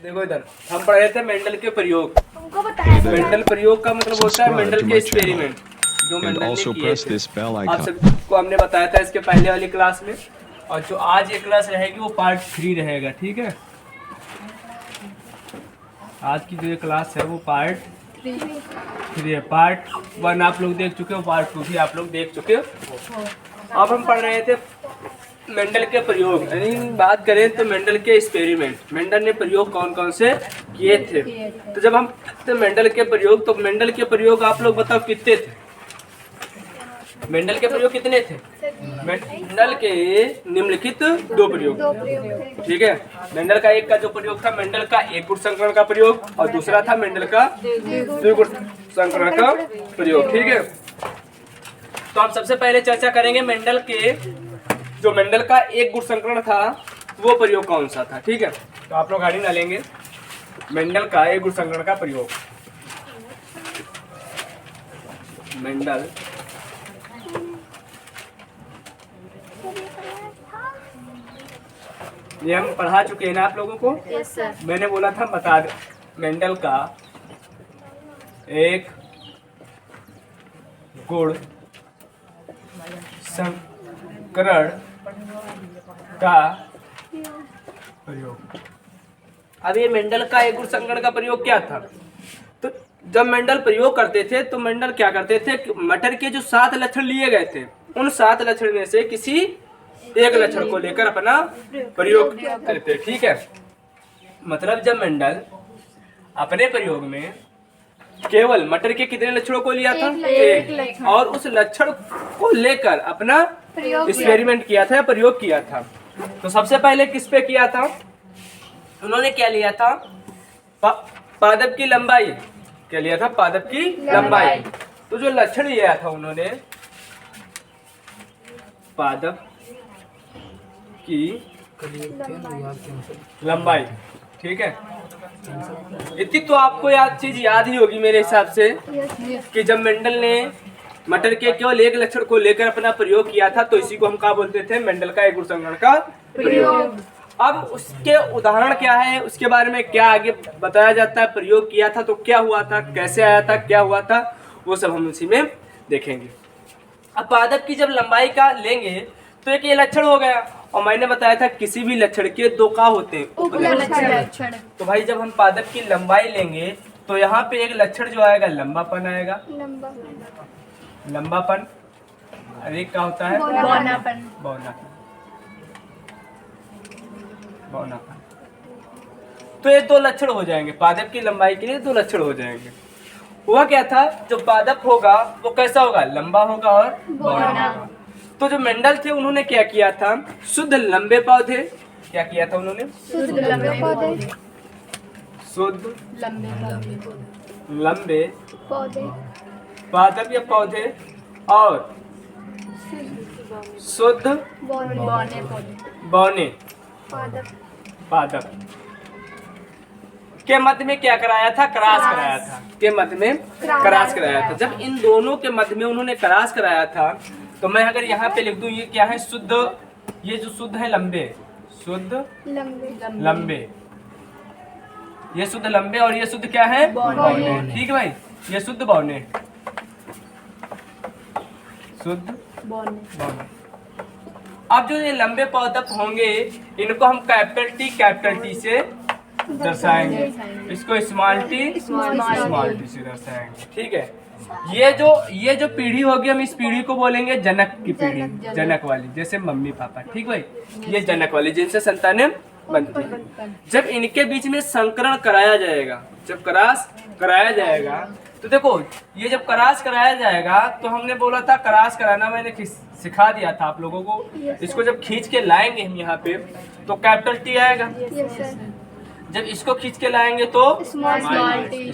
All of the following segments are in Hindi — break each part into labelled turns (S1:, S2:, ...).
S1: देखो इधर हम पढ़ रहे थे मेंडल के प्रयोग।
S2: तुमको बताया था।
S1: मेंडल प्रयोग का मतलब होता है मेंडल के एक्सपेरिमेंट जो मेंडल ने किए थे। आप सबको हमने बताया था इसके पहले वाली क्लास में, और जो आज ये क्लास रहेगी वो पार्ट 3 रहेगा। ठीक है, आज की जो ये क्लास है वो पार्ट 3 है। पार्ट 1 आप लोग देख चुके हो, पार्ट 2 भी आप लोग देख चुके हो। अब हम पढ़ रहे थे मेंडल के प्रयोग, यानी बात करें तो मेंडल के एक्सपेरिमेंट, मेंडल ने प्रयोग कौन कौन से किए थे। तो जब हम तो मेंडल के प्रयोग, तो मेंडल के प्रयोग आप लोग बताओ कितने थे? मेंडल के प्रयोग कितने थे? मेंडल के निम्नलिखित 2 प्रयोग। ठीक है, मेंडल का एक का जो प्रयोग था मेंडल का एक गुण संकरण का प्रयोग, और दूसरा था मेंडल का द्विगुण संकरण का प्रयोग। ठीक है, तो हम सबसे पहले चर्चा करेंगे मेंडल के जो मेंडल का एक गुण संकरण था वो प्रयोग कौन सा था। ठीक है, तो आप लोग गाड़ी ना लेंगे। मेंडल का एक गुण संकरण का प्रयोग, मेंडल ये हम पढ़ा चुके हैं ना आप लोगों को।
S2: Yes sir.
S1: मैंने बोला था बता दे, मेंडल का एक गुण संकरण का प्रयोग। अब ये मेंडल का एक गुण संकरण का प्रयोग क्या था? तो जब मेंडल प्रयोग करते थे तो मेंडल क्या करते थे, मटर के जो 7 लक्षण लिए गए थे उन 7 लक्षण में से किसी एक लक्षण को लेकर अपना प्रयोग करते। ठीक है, मतलब जब मेंडल अपने प्रयोग में केवल मटर के कितने लक्षणों को लिया था? एक, और उस लक्षण को लेकर अपना एक्सपेरिमेंट किया था या प्रयोग किया था। तो सबसे पहले किस पे किया था? उन्होंने क्या लिया था? पादप की लंबाई। क्या लिया था? पादप की लंबाई। तो जो लक्षण लिया था उन्होंने पादप की लंबाई। ठीक है, इतनी तो आपको चीज याद ही होगी मेरे हिसाब से कि जब मेंडल ने मटर के केवल एक लक्षण को लेकर अपना प्रयोग किया था तो इसी को हम क्या बोलते थे? मेंडल का एक गुण संकरण का प्रयोग। अब उसके उदाहरण क्या है, उसके बारे में क्या आगे बताया जाता है, प्रयोग किया था तो क्या हुआ था, कैसे आया था, क्या हुआ था, वो सब हम उसी में देखेंगे। अब पादप की जब लंबाई का लेंगे तो एक ये लक्षण हो गया, और मैंने बताया था किसी भी लक्षण के 2 का होते हैं
S2: लक्षण।
S1: तो भाई जब हम पादप की लंबाई लेंगे तो यहाँ पे एक लक्षण जो आएगा लंबापन आएगा, लंबापन, और एक क्या होता है?
S2: बौनापन।
S1: बौनापन। तो ये 2 लक्षण हो जाएंगे पादप की लंबाई के लिए, 2 लक्षण हो जाएंगे। हुआ क्या था, जो पादप होगा वो कैसा होगा? लंबा होगा और बौना होगा। तो जो मेंडल थे उन्होंने क्या किया था? शुद्ध लंबे पौधे, क्या किया था उन्होंने?
S2: शुद्ध लंबे पौधे।
S1: शुद्ध लंबे
S2: पौधे।
S1: पादप या पौधे और शुद्ध
S2: बौने पौधे।
S1: बौने
S2: पादप।
S1: पादप के मध्य में क्या कराया था? क्रॉस कराया था। के मध्य में क्रॉस कराया था। जब इन दोनों के मध्य में उन्होंने क्रॉस कराया था तो मैं अगर यहाँ पे लिख दूं ये क्या है? शुद्ध, ये जो शुद्ध है लंबे, शुद्ध लंबे, ये शुद्ध लंबे और ये शुद्ध क्या है? बौने। ठीक है भाई, ये शुद्ध बौने, शुद्ध बौने। अब जो ये लंबे पादप होंगे इनको हम कैपिटल टी से दर्शाएंगे, इसको स्मॉल टी से दर्शाएंगे। ठीक है, ये जो पीढ़ी होगी हम इस पीढ़ी को बोलेंगे जनक की पीढ़ी, जनक वाली, जैसे मम्मी पापा। ठीक भाई, ये जनक वाली जिनसे संतानें बनती है। जब इनके बीच में संकरण कराया जाएगा, जब क्रॉस कराया जाएगा तो देखो ये जब क्रॉस कराया जाएगा तो हमने बोला था क्रॉस कराना, मैंने सिखा दिया था आप लोगों को। इसको जब खींच के लाएंगे हम यहाँ पे तो कैपिटल टी आएगा, जब इसको खींच के लाएंगे तो स्मॉल टी,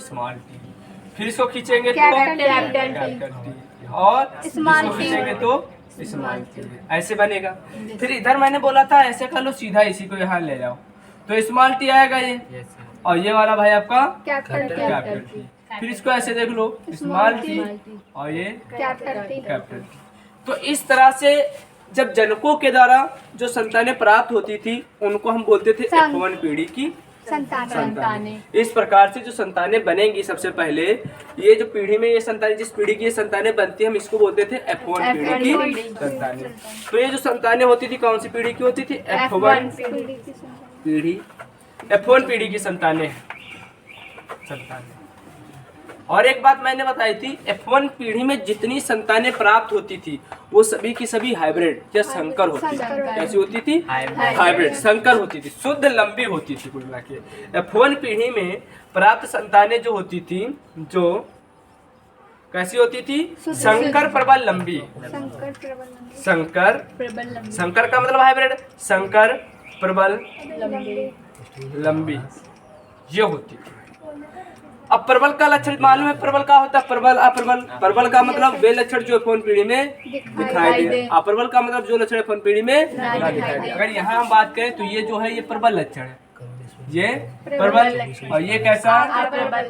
S1: फिर इसको खींचेंगे तो कैपिटल टी, और इसको खींचेंगे तो स्मॉल टी, ऐसे बनेगा। फिर इधर मैंने बोला था ऐसे कर लो, सीधा इसी को यहाँ ले जाओ तो स्मॉल टी आएगा ये, और ये वाला भाई आपका कैपिटल टी। फिर इसको ऐसे देख लो, स्मॉल टी और ये कैपिटल टी। तो इस तरह से जब जनकों के द्वारा जो संतानें प्राप्त होती थी उनको हम बोलते थे F1 पीढ़ी की
S2: संतानें।
S1: इस प्रकार से जो संतानें बनेंगी, सबसे पहले ये जो पीढ़ी में ये संतानें, जिस पीढ़ी की ये संतानें बनती है, हम इसको बोलते थे F1 पीढ़ी की संतानें। तो ये जो संतानें होती थी कौन सी पीढ़ी की होती थी? F1 पीढ़ी, F1 पीढ़ी की संतानें। और एक बात मैंने बताई थी, F1 पीढ़ी में जितनी संतानें प्राप्त होती थी वो सभी की सभी हाइब्रिड या संकर होती थी। कैसी होती थी? हाइब्रिड, संकर होती थी, शुद्ध लंबी होती थी। कुल मिला के F1 पीढ़ी में प्राप्त संतानें जो होती थी, जो कैसी होती थी? संकर प्रबल लंबी। संकर का मतलब हाइब्रिड, संकर प्रबल लंबी ये होती थी। अब प्रबल का लक्षण मालूम है? प्रबल का होता है प्रबल, अप्रबल। प्रबल का मतलब वे लक्षण जो F1 पीढ़ी में दिखाई दे, अप्रबल का मतलब जो लक्षण F1 पीढ़ी में ना दिखाई दे। अगर यहाँ हम बात करें तो ये जो है ये प्रबल लक्षण है, ये प्रबल, और ये कैसा?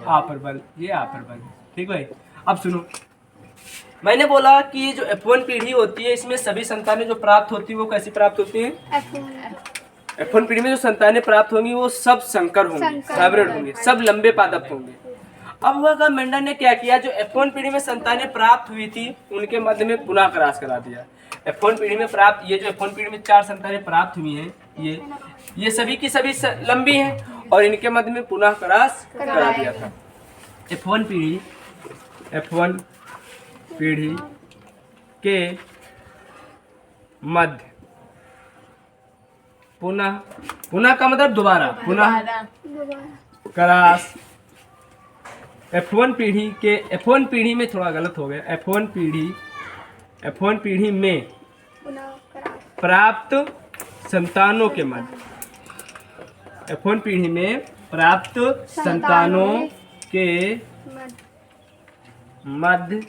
S1: अप्रबल, ये अप्रबल। ठीक है, अब सुनो, मैंने बोला कि ये जो F1 पीढ़ी होती है इसमें सभी संतानें जो प्राप्त होती है वो कैसी प्राप्त होती है? F1 पीढ़ी में जो संतानें प्राप्त होंगी वो सब संकर होंगी, हाइब्रिड होंगे, सब लंबे पादप होंगे। अब वह मेंडल ने क्या किया, जो F1 पीढ़ी में संतानें प्राप्त हुई थी उनके मध्य में पुनः क्रॉस करा दिया। F1 पीढ़ी में प्राप्त, ये जो F1 पीढ़ी में 4 संतानें प्राप्त हुई हैं, ये सभी की सभी लंबी हैं और इनके मध्य में पुनः क्रॉस करा दिया था। F1 पीढ़ी के मध्य पुनः का मतलब दोबारा, पुनः क्रॉस। F1 पीढ़ी में थोड़ा गलत हो गया। F1 पीढ़ी में प्राप्त संतानों के मध्य, F1 पीढ़ी में प्राप्त संतानों के मध्य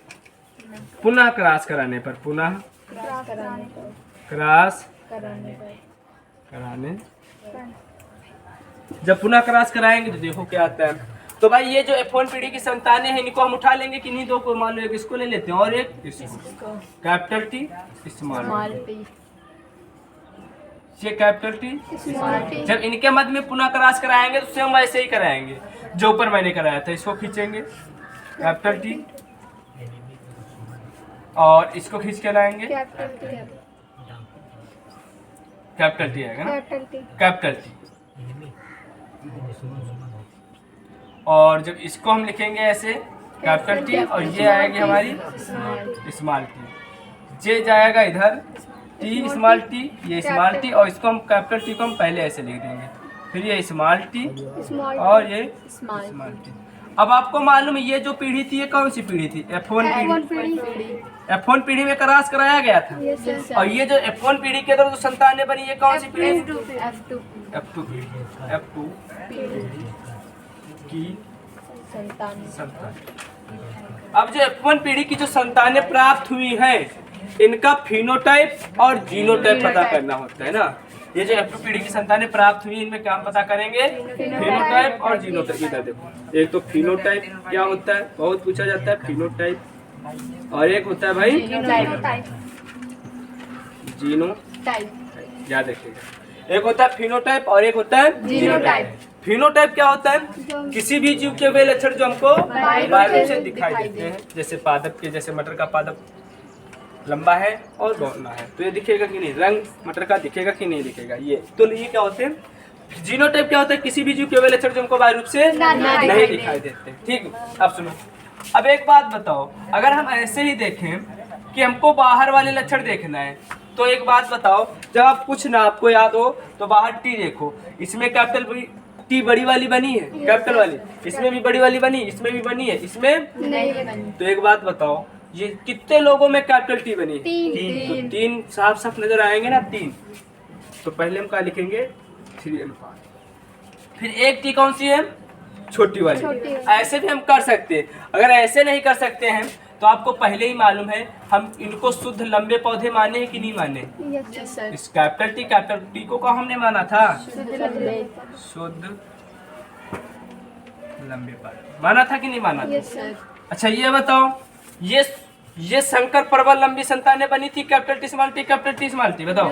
S1: पुनः क्रॉस कराने पर, पुनः क्रॉस कराने, जब पुनः क्रॉस कराएंगे तो देखो क्या आता है। तो भाई ये जो F1 पीढ़ी की संतानें हैं इनको हम उठा लेंगे कि नहीं? दो को मान लो, एक इसको ले लेते हैं और एक इसको, कैपिटल टी स्मॉल टी, ये कैपिटल टी। जब इनके मध्य में पुनः क्रॉस कराएंगे तो सेम वैसे ही कराएंगे जो ऊपर मैंने कराया था। इसको खींचेंगे कैपिटल टी और इसको खींच के लाएंगे कैपिटल टी आएगा ना, कैपिटल टी। और जब इसको हम लिखेंगे ऐसे कैपिटल टी और ये आएगी हमारी स्मॉल टी, ये जाएगा इधर टी स्मॉल टी, ये स्मॉल टी, और इसको हम कैपिटल टी को हम पहले ऐसे लिख देंगे, फिर ये स्मॉल टी और ये स्मॉल टी। अब आपको मालूम है ये जो पीढ़ी थी ये कौन सी पीढ़ी थी? F1 पीढ़ी। F1 पीढ़ी में क्रॉस कराया गया था। और ये जो F1 पीढ़ी के अंदर जो संतानें बनी ये कौन सी पीढ़ी? F2 की संतान। अब जो F1 पीढ़ी की जो संतानें प्राप्त हुई हैं इनका फिनोटाइप और जीनोटाइप पता करना होता है ना। ये जो F2 पीढ़ी की संतानें प्राप्त हुई इनमें क्या हम पता करेंगे? फिनोटाइप और जीनोटाइप। इधर देखो, एक तो फिनोटाइप क्या होता है, बहुत पूछा जाता है फिनोटाइप, और एक होता है भाई जीनोटाइप, याद रखिएगा। एक होता है फिनोटाइप और एक होता है जीनोटाइप। फिनोटाइप क्या होता है? किसी भी जीव के वे लक्षण जो हमको बाहर से दिखाई देते हैं, जैसे पादप के, जैसे मटर का पादप लंबा है और दौड़ना है तो ये दिखेगा कि नहीं, रंग मटर का दिखेगा कि नहीं दिखेगा, ये तो ये क्या होते हैं? जीनोटाइप क्या होता है? किसी भी जीव के वे लक्षण जो हमको बाहर रूप से नहीं दिखाई देते। ठीक, अब सुनो, अब एक बात बताओ, अगर हम ऐसे ही देखें कि हमको बाहर वाले लक्षण देखना है तो एक बात बताओ, जब आप कुछ ना आपको याद हो तो बाहर टी देखो, इसमें कैपिटल टी बड़ी वाली बनी है, कैपिटल वाली, इसमें भी बड़ी वाली बनी, इसमें भी बनी है, इसमें नहीं बनी। तो एक बात बताओ, ये कितने लोगों में कैपिटल टी बनी? तीन। तो तीन साफ साफ नजर आएंगे ना, तीन। तो पहले हम क्या लिखेंगे? 3 अनुपात। फिर एक टी कौन सी है? छोटी वाली। ऐसे भी हम कर सकते हैं। अगर ऐसे नहीं कर सकते हैं तो आपको पहले ही मालूम है हम इनको शुद्ध लंबे पौधे माने हैं कि नहीं माने? इस कैपिटल टी को हमने माना था शुद्ध लंबे पौधे, माना था कि नहीं माना था? अच्छा ये बताओ, ये संकर प्रबल लंबी संतानें बनी थी capital T small T, capital T small T, बताओ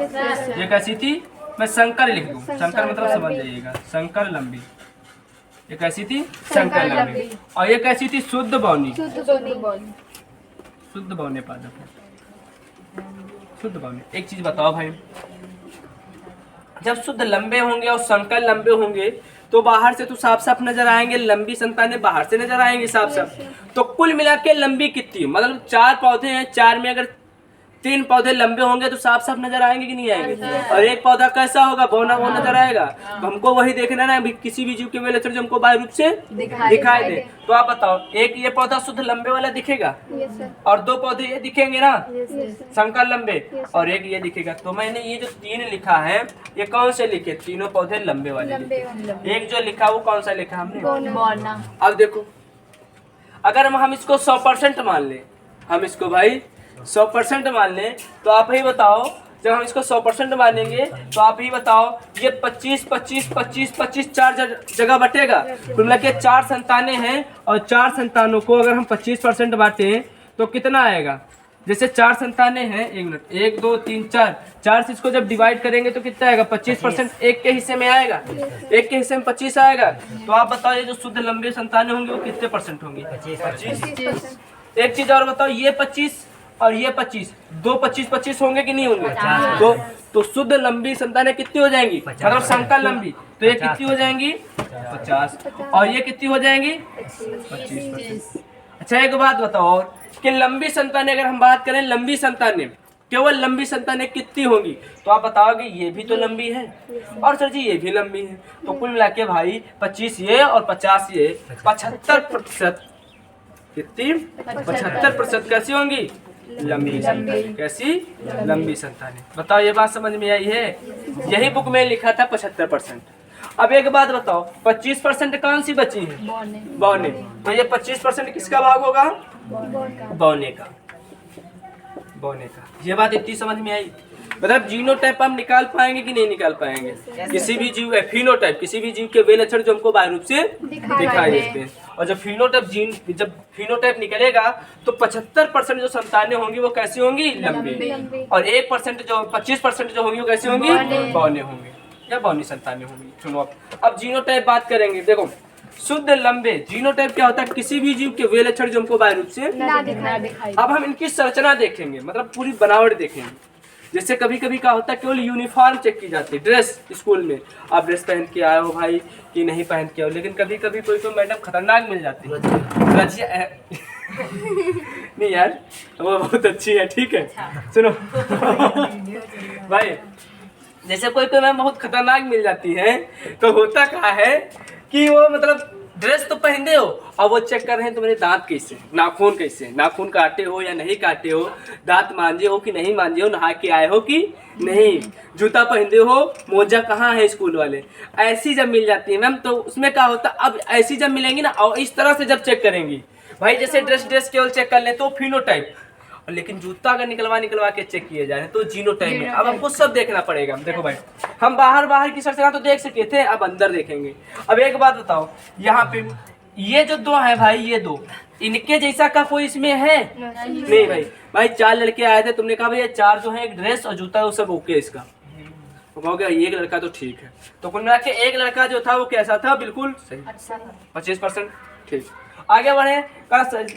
S1: ये कैसी थी? मैं संकर लिख दूं, संकर मतलब समझ जाइएगा, संकर लंबी। ये कैसी थी? संकर लंबी। और ये कैसी थी? शुद्ध बौनी। शुद्ध बौने पादप है, शुद्ध बौने। एक चीज बताओ भाई, जब शुद्ध लंबे होंगे और संकर लंबे होंगे तो बाहर से तो साफ साफ नजर आएंगे, लंबी संतानें बाहर से नजर आएंगी साफ साफ। तो कुल मिला के लंबी कितनी? मतलब 4 पौधे हैं, 4 में अगर 3 पौधे लंबे होंगे तो साफ साफ नजर आएंगे कि नहीं आएंगे? और एक पौधा कैसा होगा? बौना वो नजर आएगा। तो हमको वही देखना ना, किसी भी जीव के वेल जो हमको बाह्य रूप से दिखाई दे। तो आप बताओ, एक ये पौधा शुद्ध लंबे वाला दिखेगा और 2 पौधे ये दिखेंगे ना संकर लंबे, और एक ये दिखेगा। तो मैंने ये जो 3 लिखा है ये कौन से लिखे? तीनों पौधे लंबे वाले लिखे। एक जो लिखा वो कौन सा लिखा हमने? अब देखो, अगर हम इसको 100% मान ले, हम इसको भाई 100% मान लें, तो आप ही बताओ, जब हम इसको 100% मानेंगे तो आप ही बताओ, ये 25 25 25 25 4 जगह बटेगा। कुल मिला के 4 संतानें हैं और 4 संतानों को अगर हम 25% बांटें तो कितना आएगा? जैसे 4 संतानें हैं, 1 मिनट, 1 2 3 4 से इसको जब डिवाइड करेंगे तो कितना आएगा? 25% एक के हिस्से में आएगा, एक के हिस्से में 25 आएगा। तो आप बताओ, ये जो शुद्ध लंबे संतानें होंगी वो कितने % होंगी? 25। एक चीज और बताओ, ये 25 और ये 25, 2 25 25 होंगे कि नहीं होंगे? तो शुद्ध लंबी संतानें कितनी हो जाएंगी? मतलब संकर लंबी, तो ये कितनी हो जाएंगी? 50। और ये कितनी हो जाएंगी? 25%। अच्छा एक बात बताओ और, कि लंबी संतानें, अगर हम बात करें लंबी संतानें, केवल लंबी संतानें कितनी होंगी? तो आप बताओगे ये भी तो लंबी है और सर जी ये भी लंबी है। तो कुल मिला के भाई 25 ये और 50 ये, 75%। कितनी? 75% कैसी होंगी? लंबी संतानें। कैसी? लंबी संतानें। बताओ ये बात समझ में आई है? यही बुक में लिखा था 75%। अब एक बात बताओ, 25% कौन सी बची है? बौने। तो ये 25% किसका भाग होगा? बौने का। बौने का। ये बात इतनी समझ में आई? मतलब जीनोटाइप हम निकाल पाएंगे कि नहीं निकाल पाएंगे? किसी भी जीव, फिनोटाइप किसी भी जीव के वे लक्षण जो हमको बाह्य रूप से दिखाई देते हैं। और जब फिनोटाइप निकलेगा तो 75% जो संतानें होंगी वो कैसी होंगी? लंबी। और 1% जो 25% जो होंगी वो कैसी होंगी? बौने होंगे या बौनी संतानें होंगी। सुनो, अब जीनोटाइप बात करेंगे। देखो, शुद्ध लंबे जीनोटाइप क्या होता है? किसी भी जीव के वे लक्षण जो हमको बाह्य रूप से दिखाई। अब हम इनकी संरचना देखेंगे, मतलब पूरी बनावट देखेंगे। जैसे कभी कभी क्या होता है, केवल यूनिफॉर्म चेक की जाती है, ड्रेस। स्कूल में आप ड्रेस पहन के आए हो भाई कि नहीं पहन के आओ, लेकिन कभी कभी कोई मैडम खतरनाक मिल जाती है। नहीं यार, वो बहुत अच्छी है, ठीक है। सुनो भाई, जैसे कोई मैम बहुत खतरनाक मिल जाती है, तो होता क्या है कि वो मतलब ड्रेस तो पहनते हो और वो चेक कर रहे हैं तुम्हारे दांत कैसे, नाखून कैसे, नाखून काटे हो या नहीं काटे हो, दांत मांजे हो कि नहीं मांजे हो, नहा के आए हो कि नहीं, जूता पहनते हो, मोजा कहाँ है स्कूल वाले। ऐसी जब मिल जाती है मैम, तो उसमें क्या होता है, अब ऐसी जब मिलेंगी ना और इस तरह से जब चेक करेंगी भाई, जैसे ड्रेस केवल चेक कर ले तो फिनोटाइप, लेकिन जूता अगर निकलवा के चेक किए जाए तो जीनोटाइप में। अब हमको सब देखना पड़ेगा। देखो भाई, हम बाहर की संरचना तो देख सके थे, अब अंदर देखेंगे। अब एक बात बताओ, यहाँ पे ये जो 2 हैं भाई, ये 2 इनके जैसा का कोई इसमें है? नहीं भाई 4 लड़के आए थे, तुमने कहा भैया 4 जो है, एक ड्रेस और जूता वो सब ओके इसका, तो कहोगे एक लड़का तो ठीक है। तो कुल मिला के एक लड़का जो था वो कैसा था? बिल्कुल सही, 25%। ठीक, आगे बढ़े।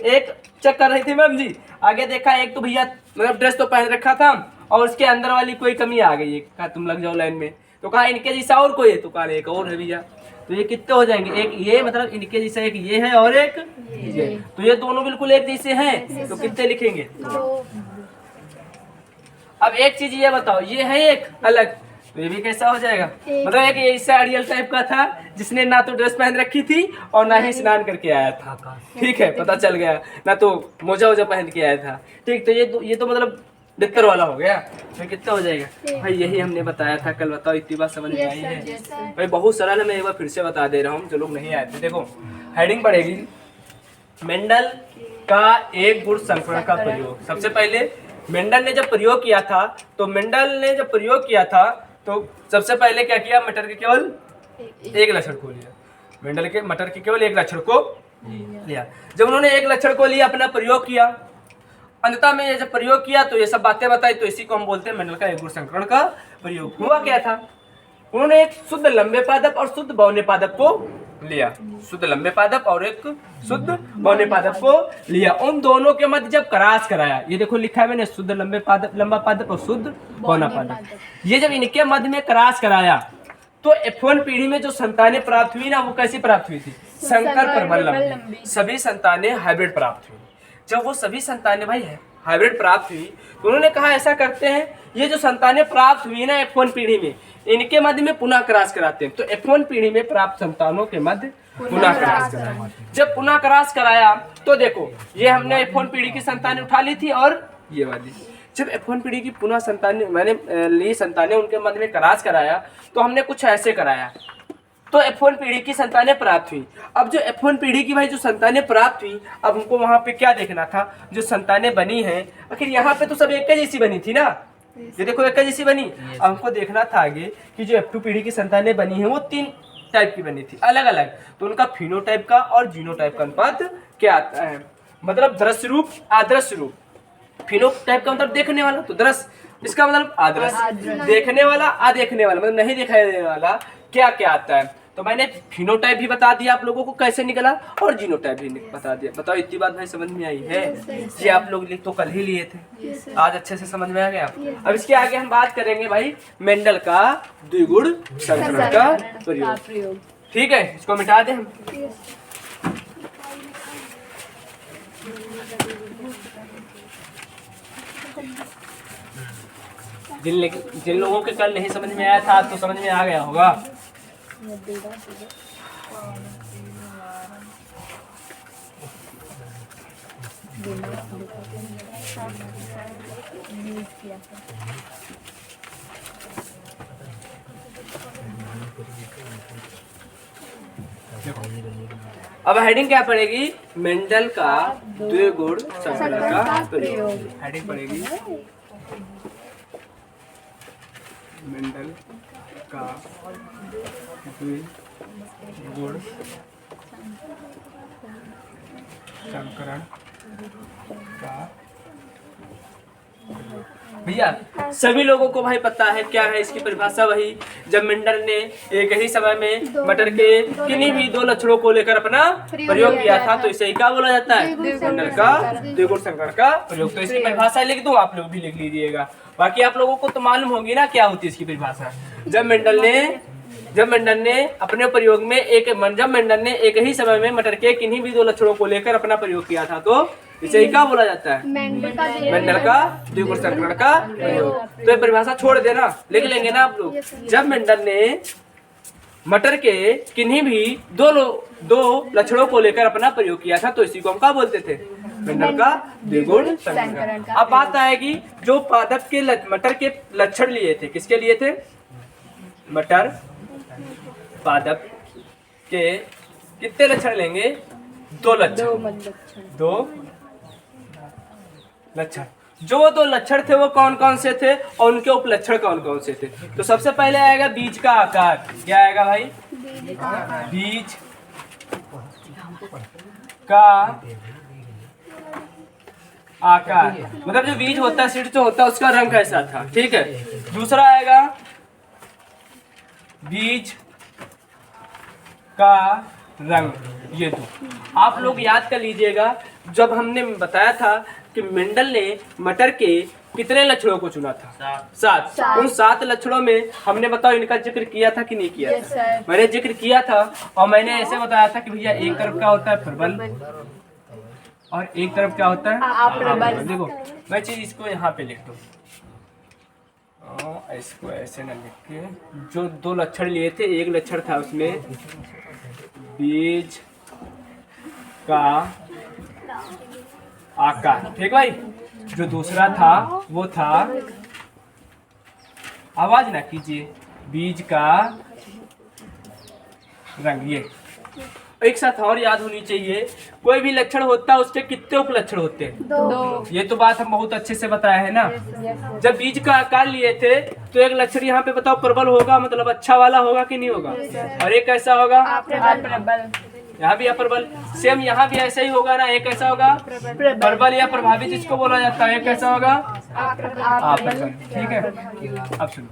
S1: एक चेक कर रही थी मैम जी, आगे देखा एक तो भैया मतलब ड्रेस तो पहन रखा था और उसके अंदर वाली कोई कमी आ गई है, कहा तुम लग जाओ लाइन में। तो कहा इनके जैसा और कोई है? तो कहा एक और है भैया। तो ये कितने हो जाएंगे? एक ये, मतलब इनके जैसा एक ये है और एक ये, तो ये दोनों बिल्कुल एक जैसे हैं, तो कितने लिखेंगे? अब एक चीज ये बताओ, ये है एक अलग, तो ये भी कैसा हो जाएगा? मतलब एक ऐसा आइडियल टाइप का था जिसने ना तो ड्रेस पहन रखी थी और ना ही स्नान करके आया था, ठीक है, पता चल गया, ना तो मोजा वोजा पहन के आया था, ठीक। तो ये तो मतलब दिक्कत वाला हो गया। तो कितना हो जाएगा भाई? यही हमने बताया था कल। बताओ इतनी बात समझ में आई है भाई? बहुत सरल है, मैं एक बार फिर से बता दे रहा हूँ जो लोग नहीं आए थे। देखो, हेडिंग पड़ेगी मेंडल का एक गुण संकरण का प्रयोग। सबसे पहले मेंडल ने जब प्रयोग किया था, तो सबसे पहले क्या किया? मटर के केवल एक लक्षण को लिया, मेंडल के मटर के केवल एक लक्षण को लिया। जब उन्होंने एक लक्षण को लिया, अपना प्रयोग किया, अंततः में जब प्रयोग किया तो ये सब बातें बताई, तो इसी को हम बोलते हैं मेंडल का एक गुण संकरण का प्रयोग। हुआ क्या था? उन्होंने एक शुद्ध लंबे पादप और शुद्ध बौने पादप को लिया, शुद्ध लंबे पादप और एक शुद्ध बौने पादप को लिया। उन दोनों के मध्य जब क्रॉस कराया, ये देखो लिखा है मैंने, शुद्ध लंबे पादप, लंबा पादप और शुद्ध बौना पादप, ये जब इनके मध्य में क्रॉस कराया तो F1 पीढ़ी में जो संतानें प्राप्त हुई ना, वो कैसी प्राप्त हुई थी? संकर प्रबल लंबी। सभी संतानें हाइब्रिड प्राप्त हुई। जब वो सभी संतानें भाई हाइब्रिड प्राप्त हुई तो उन्होंने कहा ऐसा करते हैं, ये जो संतानें प्राप्त हुई ना F1 पीढ़ी में, इनके मध्य में पुनः क्रॉस कराते हैं। तो F1 पीढ़ी में प्राप्त संतानों के मध्य पुनः क्रॉस कराया। जब पुनः क्रॉस कराया तो देखो, ये हमने F1 पीढ़ी की संतानें उठा ली थी और ये वाली, जब F1 पीढ़ी की पुनः संतानें मैंने ली, संतानें उनके मध्य में क्रॉस कराया तो हमने कुछ ऐसे कराया, तो F1 पीढ़ी की संतानें प्राप्त हुई। अब जो F1 पीढ़ी की भाई जो संतानें प्राप्त हुई, अब हमको वहां पे क्या देखना था, जो संतानें बनी हैं, आखिर यहाँ पे तो सब एक जैसी बनी थी ना, ये देखो एक जैसी बनी। अब हमको देखना था आगे कि जो F2 पीढ़ी की संतानें बनी हैं वो 3 टाइप की बनी थी, अलग अलग, तो उनका फिनोटाइप का और जीनोटाइप का अनुपात क्या आता है, मतलब दृश्य रूप, आदर्श रूप। फिनोटाइप का मतलब देखने वाला, तो दृश्य, इसका मतलब आदर्श, देखने वाला, अदेखने वाला मतलब नहीं दिखाई देने वाला, क्या क्या आता है। तो मैंने फिनोटाइप भी बता दिया आप लोगों को कैसे निकला, और जीनोटाइप भी बता दिया। बताओ इतनी बात भाई समझ में आई है? ये आप लोग तो कल ही लिए थे, आज अच्छे से समझ में आ गया। अब इसके आगे हम बात करेंगे भाई मेंडल का द्विगुण संकरण का प्रयोग। ठीक है, इसको मिटा दें हम। जिन लोगों के कल नहीं समझ में आया था तो समझ में आ गया होगा। अब हेडिंग क्या पड़ेगी? मेंडल का द्विगुण संकरण का प्रयोग। हेडिंग पड़ेगी मेंडल का द्विगुण संकरण का। भैया सभी लोगों को भाई पता है क्या है इसकी परिभाषा, वही जब मेंडल ने एक ही समय में मटर के किन्हीं भी 2 लक्षणों को लेकर अपना प्रयोग किया था, तो इसे ही क्या बोला जाता है? मेंडल का द्विगुण संकरण का प्रयोग। तो इसकी परिभाषा लिख दूं, आप लोग भी लिख लीजिएगा, बाकी आप लोगों को तो मालूम होगी ना क्या होती है इसकी परिभाषा। जब मेंडल ने अपने प्रयोग में जब मेंडल ने एक ही समय में मटर के किन्हीं भी 2 लक्षणों को लेकर अपना प्रयोग किया था, तो इसे ही क्या बोला जाता है? मेंडल का द्विगुण संकरण का प्रयोग। तो ये परिभाषा छोड़ देना, लिख लेंगे ना आप लोग। जब मेंडल ने मटर के किन्हीं भी 2 लक्षणों को लेकर अपना प्रयोग किया था, तो इसी को हम क्या बोलते थे? मेंडल का द्विगुण संकरण। अब बात आएगी जो पादप के मटर के लक्षण लिए थे, किसके लिए थे? मटर पादप के कितने लक्षण लेंगे? 2 लक्षण। जो 2 लक्षण थे वो कौन कौन से थे और उनके उपलक्षण कौन कौन से थे? तो सबसे पहले आएगा बीज का आकार। क्या आएगा भाई? बीज का आकार, मतलब जो बीज होता है, सीड जो होता है, उसका रंग कैसा था। ठीक है। दूसरा आएगा बीज का रंग। ये 2 आप लोग याद कर लीजिएगा। जब हमने बताया था कि मेंडल ने मटर के कितने लक्षणों को चुना था? 7। उन 7 लक्षणों में हमने बताओ इनका जिक्र किया था कि नहीं किया था? मैंने जिक्र किया था, और मैंने ऐसे बताया था कि भैया एक तरफ क्या होता है? प्रबल, और एक तरफ क्या होता है? अप्रबल। देखो मैं चीज इसको यहाँ पे लिख दूं, इसको ऐसे ना लिख के, जो 2 लक्षण लिए थे, एक लक्षण था उसमें बीज का आकार। ठीक भाई। जो दूसरा था वो था, आवाज ना कीजिए, बीज का रंग। ये एक साथ और याद होनी चाहिए, कोई भी लक्षण होता है उसके कितने उपलक्षण होते हैं? 2। ये तो बात हम बहुत अच्छे से बताया है ना। जब बीज का आकार लिए थे तो एक लक्षण यहाँ पे बताओ प्रबल होगा, मतलब अच्छा वाला होगा कि नहीं होगा? और एक कैसा होगा? अप्रबल। यहाँ भी अप्रबल। सेम यहाँ भी ऐसा ही होगा ना, एक कैसा होगा? प्रबल या प्रभावित जिसको बोला जाता है, एक कैसा होगा? अप्रबल। ठीक है। अब सुनो,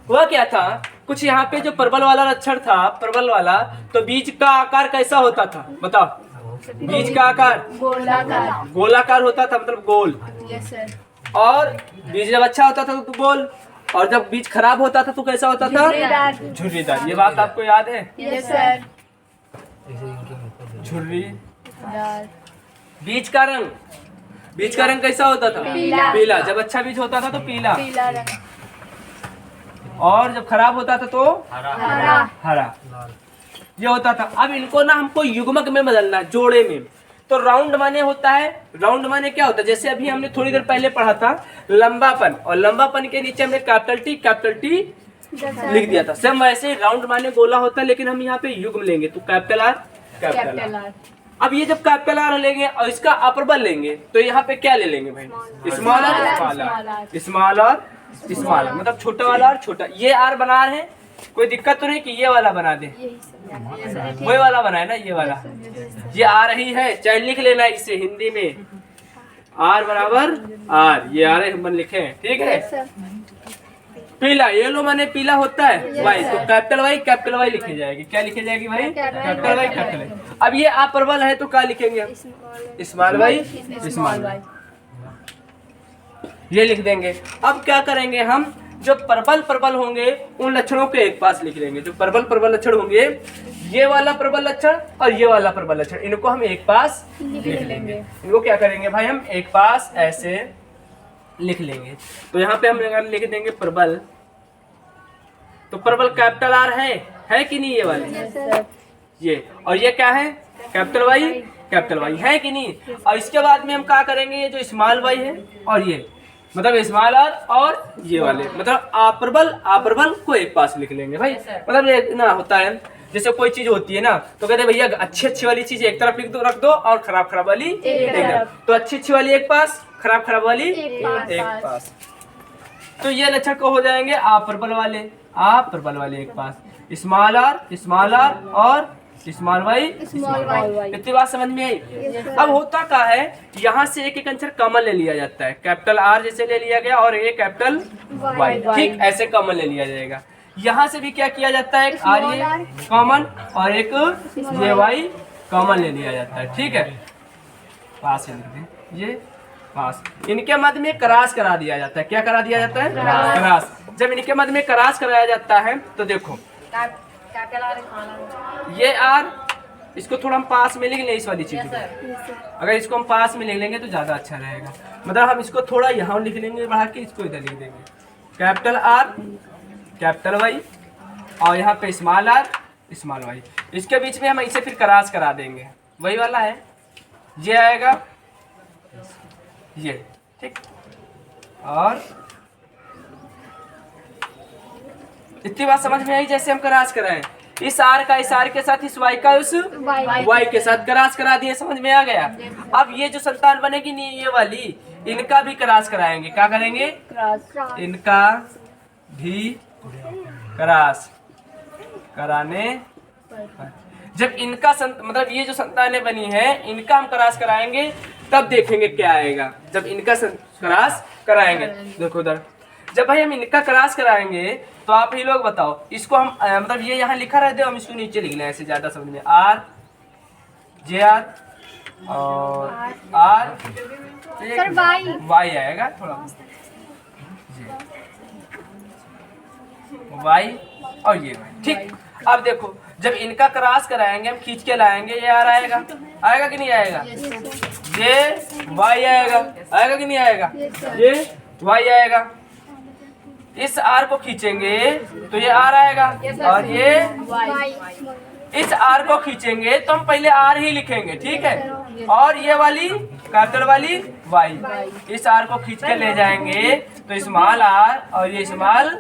S1: वह क्या था कुछ यहाँ पे जो परवल वाला लक्षण था, परवल वाला, तो बीज का आकार कैसा होता था बताओ? बीज का आकार
S2: गोलाकार।
S1: गोलाकार होता था, मतलब गोल।
S2: Yes sir.
S1: और बीज जब अच्छा होता था तो गोल, और जब बीज खराब होता था तो कैसा होता था?
S2: झुर्रीदार।
S1: झुर्रीदार। ये बात आपको याद है?
S2: Yes sir.
S1: झुर्रीदार। बीज का रंग, बीज का रंग कैसा होता था?
S2: पीला।
S1: पीला। जब अच्छा बीज होता था तो पीला,
S2: पीला रंग।
S1: और जब खराब होता था तो
S2: हरा।
S1: हरा। ये होता था। अब इनको ना हमको युग्मक में बदलना है, जोड़े में। तो राउंड माने होता है, राउंड माने क्या होता है? जैसे अभी हमने थोड़ी देर पहले पढ़ा था लंबापन, और लंबापन के नीचे हमने कैपिटल टी लिख दिया था। सेम वैसे ही राउंड माने गोला होता है, लेकिन हम यहाँ पे युग्म लेंगे तो कैपिटल आर, कैपिटल आर। अब ये जब कैपिटल आर लेंगे और इसका अप्रबल लेंगे तो यहाँ पे क्या ले लेंगे भाई? Small r, small r, small r, small r, मतलब छोटा वाला और छोटा। ये आर बना रहे हैं, कोई दिक्कत तो नहीं कि ये वाला बना दे? वही वाला बनाए ना, ये वाला। ये आ रही है, चाहे लिख लेना इसे हिंदी में, आर बराबर आर। ये आ रहे हम लिखे हैं, ठीक है। पीला, येलो माने पीला होता है, वाई, तो कैपिटल वाई लिखी जाएगी। क्या लिखी जाएगी भाई? Capital Y, capital Y. अब ये अप्रबल है तो क्या लिखेंगे? स्मॉल वाई, स्मॉल वाई, ये लिख देंगे। अब क्या करेंगे हम? जो प्रबल होंगे उन लक्षणों के एक पास लिख लेंगे। जो प्रबल लक्षण होंगे, ये वाला प्रबल लक्षण और ये वाला प्रबल लक्षण, इनको हम एक पास लिख लेंगे। इनको क्या करेंगे भाई? हम एक पास ऐसे लिख लेंगे। तो यहाँ पे हम लिख देंगे प्रबल। तो प्रबल कैपिटल आर है कि नहीं? ये वाले, ये, और ये क्या है? कैपिटल वाई है कि नहीं? और इसके बाद में हम क्या करेंगे? ये जो स्मॉल वाई है और ये, मतलब स्मॉल आर और ये वाले, मतलब अप्रबल को एक पास लिख लेंगे भाई। मतलब ये ना होता है, जैसे कोई चीज होती है ना तो कहते हैं भैया अच्छी वाली चीज एक तरफ लिख दो, रख दो, और खराब वाली एक तरफ। तो अच्छी वाली एक पास, खराब वाली एक पास। तो ये लक्षण को हो जाएंगे अप्रबल वाले एक पास। स्मॉल आर और स्मॉल वाई। इतनी बात समझ में आई? अब होता क्या है, यहाँ से एक अक्षर कॉमन ले लिया जाता है। कैपिटल आर जैसे ले लिया गया और एक कैपिटल वाई, ठीक ऐसे कॉमन ले लिया जाएगा। यहाँ से भी क्या किया जाता है? एक आर ये कॉमन और एक ये वाई कॉमन ले लिया जाता है, ठीक है। पास लिख दें, ये पास। इनके मध्य में क्रॉस करा दिया जाता है। क्या करा दिया जाता है? क्रॉस। जब इनके मध्य में क्रॉस कराया जाता है तो देखो ये आर, इसको थोड़ा हम पास में लिख लें इस वाली चीज को। अगर इसको हम पास में लिख लेंगे तो ज्यादा अच्छा रहेगा। मतलब हम इसको थोड़ा यहाँ लिख लेंगे बढ़ा के, इसको इधर लिख देंगे। कैपिटल आर, कैपिटल वाई, और यहाँ पे स्मॉल आर, स्मॉल वाई। इसके बीच में हम इसे फिर क्रॉस करा देंगे, वही वाला है। ये आएगा ये, ठीक। और इतनी बात समझ में आई? जैसे हम क्रॉस कराएं, इस आर का इस आर के साथ, इस वाई का उस वाई के साथ क्रॉस करा दिए, समझ में आ गया? अब ये जो संतान बनेगी नहीं ये वाली, इनका भी क्रॉस कराएंगे। क्या करेंगे? इनका भी क्रॉस कराने। जब इनका मतलब ये जो संतानें बनी है इनका हम क्रॉस कराएंगे, तब देखेंगे क्या आएगा। जब इनका क्रॉस कराएंगे, देखो उधर, जब भाई हम इनका क्रॉस कराएंगे तो आप ही लोग बताओ, इसको हम मतलब ये यहाँ लिखा रहते, हम इसको नीचे लिख लें ऐसे ज्यादा समझ में। आर, जे आर और आर, वाई आएगा थोड़ा, वाई और ये वाई, ठीक। अब देखो जब इनका क्रॉस कराएंगे, हम खींच के लाएंगे, ये आर आएगा कि नहीं आएगा? ये वाई आएगा कि नहीं आएगा? ये वाई आएगा। इस आर को खींचेंगे तो ये आर आएगा, और ये इस आर को खींचेंगे तो हम पहले आर ही लिखेंगे, ठीक है। और ये वाली कैपिटल वाली वाई, इस आर को खींच के ले जाएंगे तो स्मॉल आर और ये स्मॉल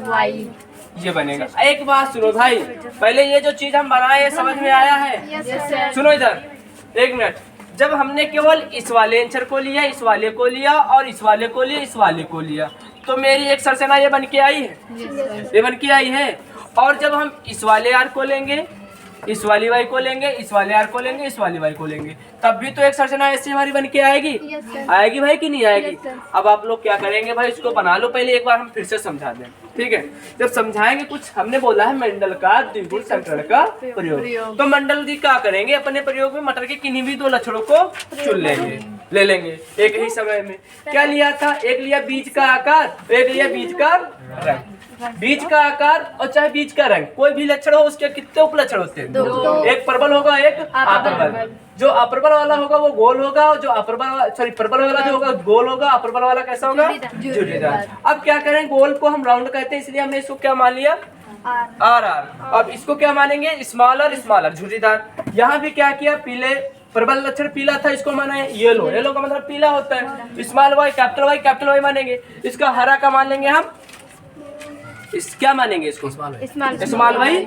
S1: वाई, ये बनेगा। एक बात सुनो भाई, पहले ये जो चीज हम बनाए समझ में आया है? सुनो इधर एक मिनट। जब हमने केवल इस वाले आंसर को लिया, इस वाले को लिया और इस वाले को लिया, इस वाले को लिया, तो मेरी एक सरसेना ये बन के आई है, ये बन के आई है। और जब हम इस वाले आर को लेंगे, इस वाली वाई को लेंगे, इस वाले आर को लेंगे, इस वाली वाई को लेंगे, तब भी तो एक संरचना ऐसी हमारी बन के आएगी।
S2: Yes, sir.
S1: आएगी भाई कि नहीं आएगी?
S2: Yes, sir.
S1: अब आप लोग क्या करेंगे भाई, इसको बना लो पहले, एक बार हम फिर से समझा दें, ठीक है। जब समझाएंगे कुछ, हमने बोला है मंडल का द्विगुण संकरण का प्रयोग, तो मंडल की क्या करेंगे, अपने प्रयोग में मटर के किन्हीं भी 2 लक्षणों को चुन लेंगे, ले लेंगे एक ही समय में। क्या लिया था, एक लिया बीज का आकार, एक लिया बीज का रंग। बीज का आकार और चाहे बीज का रंग, कोई भी लक्षण हो उसके कितने उपलक्षण होते हैं? 2। एक प्रबल होगा, एक अप्रबल। जो अप्रबल वाला होगा वो गोल होगा, और जो प्रबल वाला जो होगा गोल होगा, अप्रबल वाला कैसा होगा? झुर्रीदार। अब क्या करें, गोल को हम राउंड कहते हैं, इसलिए हमने इसको क्या मान लिया? आर। अब इसको क्या मानेंगे? स्मॉलर झुर्रीदार। यहाँ भी क्या किया, पीले प्रबल लक्षण पीला था, इसको माना है येलो। येलो का मतलब पीला होता है। स्मॉल वाई कैपिटल वाई मानेंगे। इसका हरा का मान लेंगे हम, इस क्या मानेंगे इसको? Small y.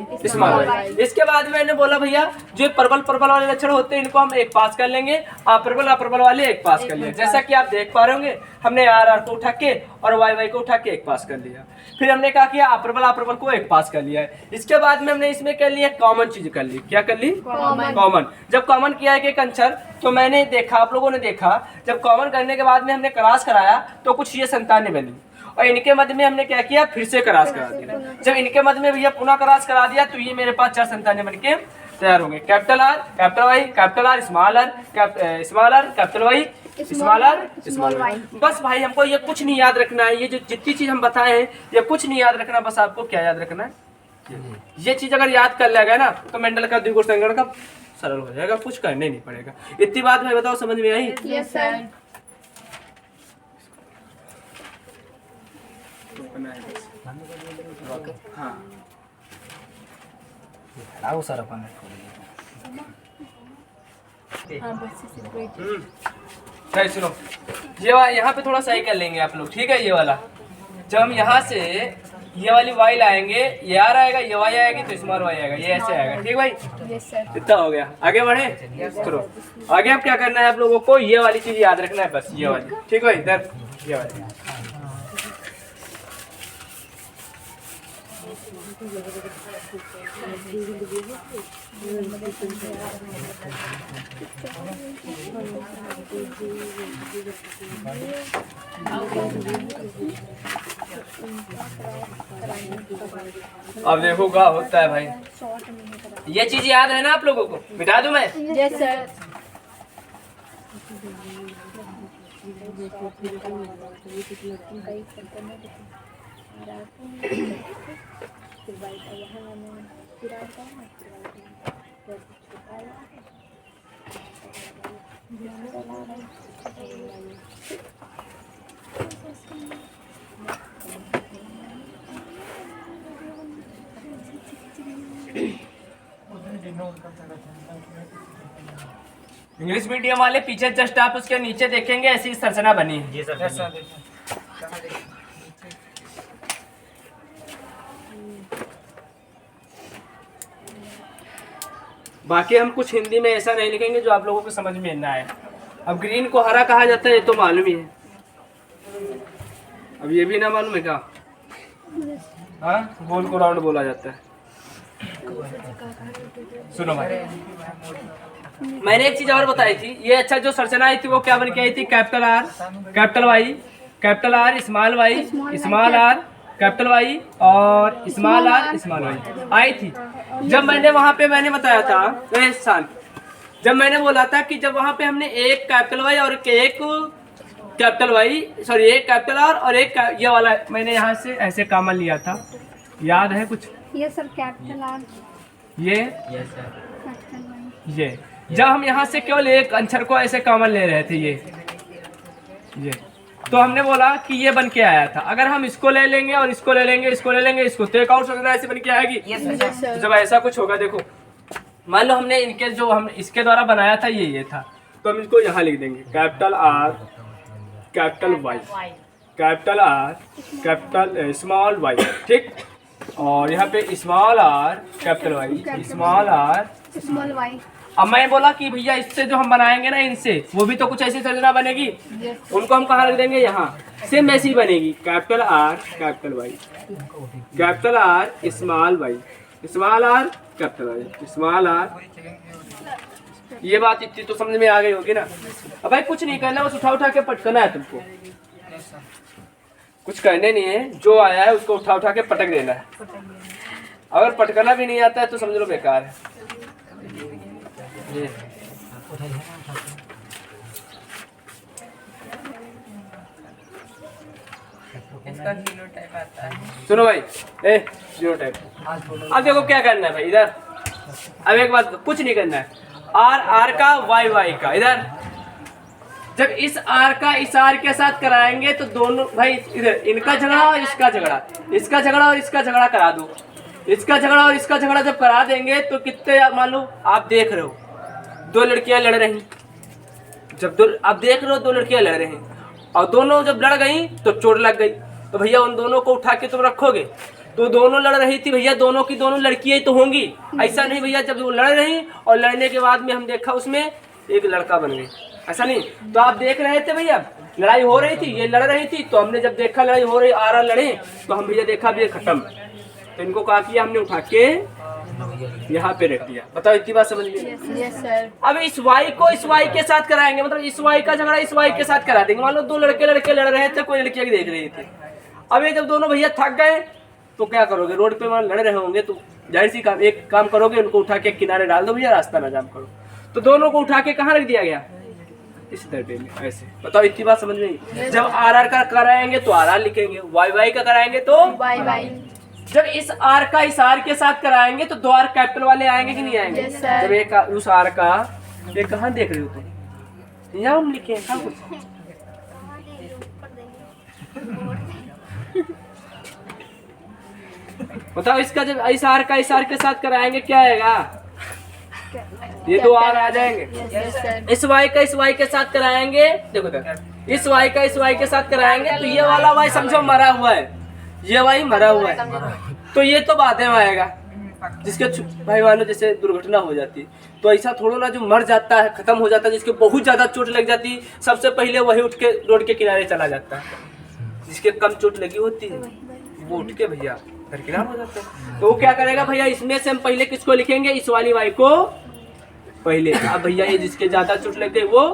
S1: इसके बाद मैंने बोला भैया जो प्रबल वाले लक्षण होते हैं इनको हम एक पास कर लेंगे, अप्रबल वाले एक पास कर लेंगे। जैसा कि आप देख पा रहे होंगे, हमने आर को उठा के और वाई को उठा के एक पास कर लिया। फिर हमने क्या किया, अप्रबल को एक पास कर लिया है। इसके बाद में हमने इसमें कर लिया कॉमन चीज कर ली। क्या कर ली? कॉमन। जब कॉमन किया एक अंशर, तो मैंने देखा, आप लोगों ने देखा, जब कॉमन करने के बाद में हमने क्रॉस कराया तो कुछ ये संतानें बनी, और इनके मध्य में हमने क्या किया, फिर से क्रॉस करा दिया। जब इनके मध्य में भैया पुनः क्रॉस करा दिया तो ये मेरे पास 4 संतानें बन के तैयार होंगे। Capital R, capital Y, capital R, small r, capital Y, small y. बस भाई हमको ये कुछ नहीं याद रखना है, ये जो जितनी चीज हम बताए हैं ये कुछ नहीं याद रखना, बस आपको क्या याद रखना है, ये चीज अगर याद कर लिया गया ना तो मेंडल का द्विगुण संकरण का सरल हो जाएगा, कुछ करने नहीं पड़ेगा। इतनी बात भाई बताओ, समझ में आई?
S2: Yes sir.
S1: हाँ
S3: सर अपन
S1: सुनो, ये यहाँ पे थोड़ा सही कर लेंगे आप लोग, ठीक है। ये वाला जब हम यहाँ से ये वाली वाई लाएंगे, ये आर आएगा, ये वाई आएगी तो स्मॉल वाई आएगा, ये ऐसे आएगा, ठीक भाई?
S2: Yes sir.
S1: इतना हो गया, आगे बढ़े। चलो आगे अब क्या करना है आप लोगों को, ये वाली चीज याद रखना है, बस ये वाली, ठीक भाई? इधर ये वाली अब देखो क्या होता है भाई। ये चीज याद है ना आप लोगों को? मिटा दूं मैं?
S2: Yes sir.
S1: इंग्लिश मीडियम वाले पीछे जस्ट आप उसके नीचे देखेंगे ऐसी संरचना बनी है।
S3: जी सर।
S1: बाकी हम कुछ हिंदी में ऐसा नहीं लिखेंगे जो आप लोगों को समझ में ना आए। अब ग्रीन को हरा कहा जाता है ये तो मालूम ही है, अब ये भी ना मालूम है क्या? हाँ, गोल को राउंड बोला जाता है। सुनो भाई, मैंने एक चीज और बताई थी, ये अच्छा जो संरचना आई थी वो क्या बन के आई थी? Capital R, capital Y, capital R, small y, small r, capital Y और स्मॉल आर, स्मॉल वाई आई थी। जब मैंने वहां पे मैंने बताया था, जब मैंने बोला था कि जब वहां पे हमने एक कैपिटल वाई और एक कैपिटल वाई, सॉरी एक कैपिटल आर और एक ये वाला मैंने यहाँ से ऐसे कॉमन लिया था, याद है कुछ?
S2: Yes sir. कैपिटल आर,
S1: ये
S2: कैपिटल वाई,
S1: ये जब हम यहाँ से केवल एक अक्षर को ऐसे कॉमन ले रहे थे, ये तो हमने बोला कि ये बन के आया था। अगर हम इसको ले लेंगे और इसको ले लेंगे, इसको ले लेंगे, इसको तो एक और संरचना ऐसे बन के आएगी।
S2: सर।
S1: जब ऐसा कुछ होगा, देखो मान लो हमने इनके जो हम इसके द्वारा बनाया था ये था, तो हम इसको यहाँ लिख देंगे capital R, capital Y, capital R, capital small y, ठीक। और यहाँ पे small r, capital Y, small r,
S2: small y.
S1: अब मैं बोला कि भैया इससे जो हम बनाएंगे ना, इनसे वो भी तो कुछ ऐसी संरचना बनेगी, उनको हम कहाँ रख देंगे? यहाँ। सेम ऐसी बनेगी, capital R, capital Y, capital R, small y, small r capital Y, small r. ये बात इतनी तो समझ में आ गई होगी ना। अब भाई कुछ नहीं करना, बस उठा के पटकना है तुमको, कुछ करने नहीं है, जो आया है उसको उठा के पटक देना है। अगर पटकना भी नहीं आता है तो समझ लो बेकार है। ये
S3: इसका किलो टाइप आता है।
S1: सुनो भाई, जीरो टाइप। अब देखो क्या करना है भाई इधर। अब एक बात, कुछ नहीं करना है, आर का वाई का। इधर जब इस आर का इस आर के साथ कराएंगे तो दोनों भाई इधर इनका झगड़ा और इसका झगड़ा, इसका झगड़ा और इसका झगड़ा करा दो। इसका झगड़ा और इसका झगड़ा जब करा देंगे तो कितने, मान लो आप देख रहे हो दो लड़कियां लड़ रही, जब आप देख रहे हो दो लड़कियां लड़ रही और दोनों जब लड़ गई तो चोट लग गई, तो भैया उन दोनों को उठा के तुम रखोगे? तो दोनों लड़ रही थी भैया, दोनों की दोनों लड़कियां ही तो होंगी। ऐसा नहीं भैया, जब वो लड़ रही और लड़ने के बाद में हम देखा उसमें एक लड़का बन गई, ऐसा नहीं। तो आप देख रहे थे भैया लड़ाई हो रही थी, ये लड़ रही थी, तो हमने जब देखा लड़ाई हो रही, आरा लड़े, तो हम भैया देखा भैया खत्म। तो इनको कहा किया हमने, उठा के यहाँ पे रख दिया। बताओ इतनी बात समझ गए?
S2: Yes sir.
S1: अब इस वाई को इस वाई के साथ कराएंगे, मतलब इस वाई का झगड़ा इस वाई के साथ करा देंगे। मान लो दो लड़के लड़ रहे थे, कोई लड़कियां देख रही थी। अब ये जब दोनों भैया थक गए तो क्या करोगे? रोड पे मान लड़ रहे होंगे तो जाहिर सी काम, एक काम करोगे, उनको उठा के किनारे डाल दो भैया, रास्ता ना जाम करो। तो दोनों को उठा के कहाँ रख दिया गया? इस डब्बे में, ऐसे। बताओ इतनी बात समझ में? जब आर का कराएंगे तो आर लिखेंगे, वाई का कराएंगे तो
S2: वाई।
S1: जब इस आर का इस आर के साथ कराएंगे तो दो आर कैपिटल वाले आएंगे कि नहीं आएंगे?
S2: Yes, sir.
S1: जब एक उस आर का, ये कहाँ देख रहे हो तुम? यहाँ हम लिखे हैं, कहाँ कुछ? बताओ इसका जब इस आर का इस आर के साथ कराएंगे क्या आएगा? ये दो आर आ जाएंगे।
S2: Yes sir.
S1: इस वाई का इस वाई के साथ कराएंगे, देखो इस वाई का इस वाई के साथ कराएंगे तो ये वाला वाई समझो मरा हुआ है, ये वाई मरा हुआ है, तो ये तो बाद में आएगा। जिसके भाई वालों जैसे दुर्घटना हो जाती तो ऐसा थोड़ा ना, जो मर जाता है खत्म हो जाता है, जिसके बहुत ज्यादा चोट लग जाती सबसे पहले वही उठ के रोड के किनारे चला जाता है। जिसके कम चोट लगी होती है वो उठ के भैया दरकिनार हो जाता है। तो वो क्या करेगा भैया, इसमें से हम पहले किसको लिखेंगे? इस वाली वाई को पहले। अब भैया ये जिसके ज्यादा चोट लग गई वो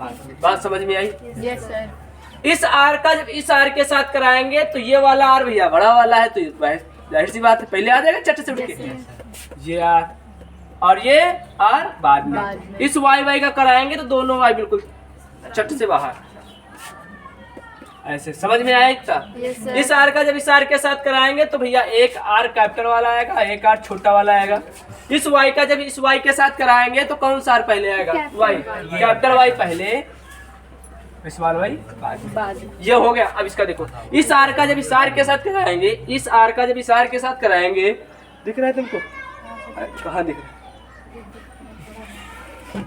S1: बात समझ में आई?
S2: Yes sir.
S1: इस आर का जब इस आर के साथ कराएंगे तो ये वाला आर भैया बड़ा वाला है, तो जाहिर सी बात है पहले आ जाएगा चट से उठ के, ये आर और ये आर बाद में। इस वाई का कराएंगे तो दोनों वाई बिल्कुल चट से बाहर, ऐसे समझ में आएगा?
S2: Yes, sir.
S1: इस आर का जब इस आर के साथ कराएंगे तो भैया एक आर कैपिटल वाला आएगा, एक आर छोटा वाला आएगा। इस वाई का जब इस वाई के साथ कराएंगे तो कौन सा आर पहले आएगा? वाई, कैपिटल वाई पहले, स्मॉल वाई बाद। ये हो गया। अब इसका देखो, इस आर का जब इस आर के साथ कराएंगे, इस आर का जब इस आर के साथ कराएंगे, दिख रहा है तुमको? कहाँ दिख रहा है?